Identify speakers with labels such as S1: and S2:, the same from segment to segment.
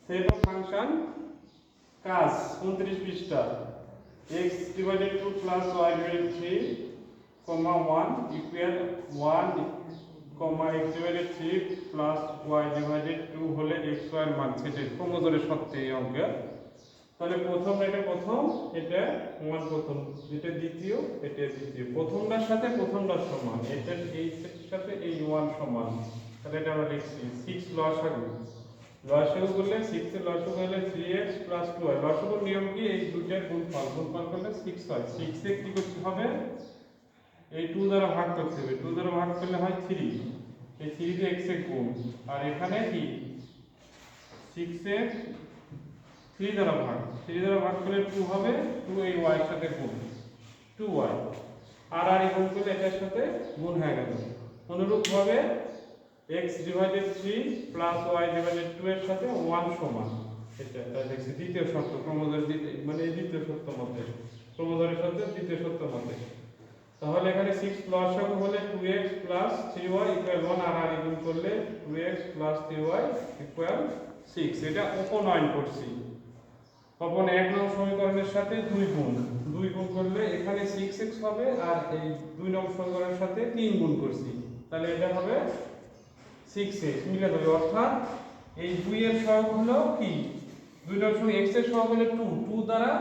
S1: Set of function কাজ 29 পৃষ্ঠা x divided 2 plus y divided 3 comma 1 equal 1 comma x divided 3 plus y divided 2 হলে x y এর মান সেটের ক্রমজোরের সত্যি এই অঙ্কের। তাহলে এটা প্রথম, এটা মান প্রথম, এটা দ্বিতীয়, এটা দ্বিতীয়। প্রথমটার সাথে প্রথমটার সমান, এটা এই সেটের সাথে এই 1 সমান। তাহলে এটা আমরা লিখছি 6 লসাগু। লসাগু করলে 6 এর লসাগু হলে 3x 2y। লসাগুর নিয়ম কি? এই দুইটার গুণফল করলে 6 হয়। 6 এ কি করতে হবে? এই 2 দ্বারা ভাগ করতে হবে। 2 দ্বারা ভাগ করলে হয় 3। এই 3 দিয়ে x এর গুণ। আর এখানে কি 6 এ 3 দ্বারা ভাগ। 3 দ্বারা ভাগ করলে 2 হবে। 2 এই y এর সাথে গুণ 2y। আর গুণ করলে এটার সাথে গুণ হয়ে গেল। অনুরূপভাবে x divided 3 plus y divided 2 এর সাথে 1 সমান। এটা দেখছি দ্বিতীয় শর্ত ক্রমজোর মানে এই দ্বিতীয় শর্ত মতে ক্রমজোরের সাথে দ্বিতীয় শর্ত মতে। তাহলে এখানে 6 লসাগু হলে 2x 3y 1। আর গুণ করলে 2x 3y 6। এটা উপনয়ন করছি। তখন 1 নং সমীকরণের সাথে 2 গুণ করলে এখানে 6x হবে। আর এই 2 নং সমীকরণের সাথে 3 গুণ করছি, তাহলে এটা হবে 6x মিলে দেবে। অর্থাৎ এই 2 এর সহগ হলো কি 2 নং সঙ্গে x এর সহগ হলো 2 দ্বারা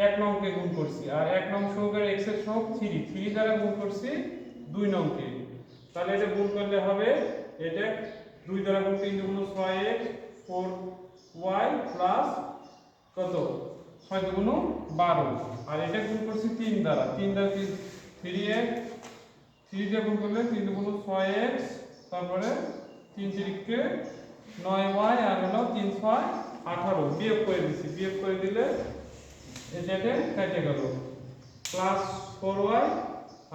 S1: 1 নংকে গুণ করছি। আর 1 নং সহগের x এর সহগ 3 দ্বারা গুণ করছি 2 নংকে। তাহলে এটা গুণ করলে হবে এটা 2 দ্বারা গুণ 3 গুণ 6x 4y প্লাস কত 6 গুণ 12। আর এটা গুণ করছি 3 দ্বারা 3x 3 দিয়ে গুণ করলে 3 গুণ 6x, তারপরে 3 3 9y, আর হলো 3 6 18। বিয়োগ করে দিছি, বিয়োগ করে দিলে এটাতে কেটে গেল প্লাস 4y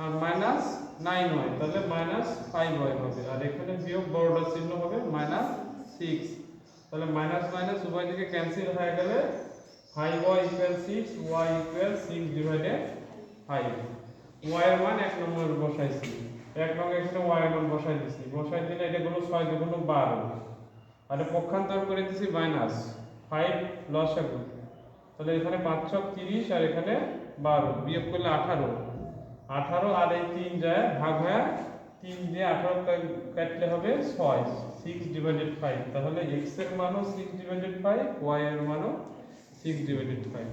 S1: আর মাইনাস 9y, তাহলে মাইনাস 5y হবে। আর এখানে বিয়োগ বড়টার চিহ্ন হবে মাইনাস 6। তাহলে মাইনাস মাইনাস উভয় দিকে ক্যান্সেল হয়ে গেলে 5y equal 6, y equal 6 divided 5। y এর মান 1 নম্বরে বসাইছি। 1 নং এখানে y এর মান বসাই দিছি। বসাই দিলে এটা হলো 6 দুগুণ 12। আর পক্ষান্তর করে দিছি মাইনাস 5 লসাগু। তাহলে এখানে 5 ছক 30 আর এখানে 12। বিয়োগ করলে 18 আর এই 3 যায় ভাগ হয়ে 3 দিয়ে 18 কাটলে হবে 6 ডিভাইডেড 5। তাহলে x এর মানও 6 ডিভাইডেড 5, y এর মানও 6 ডিভাইডেড 5।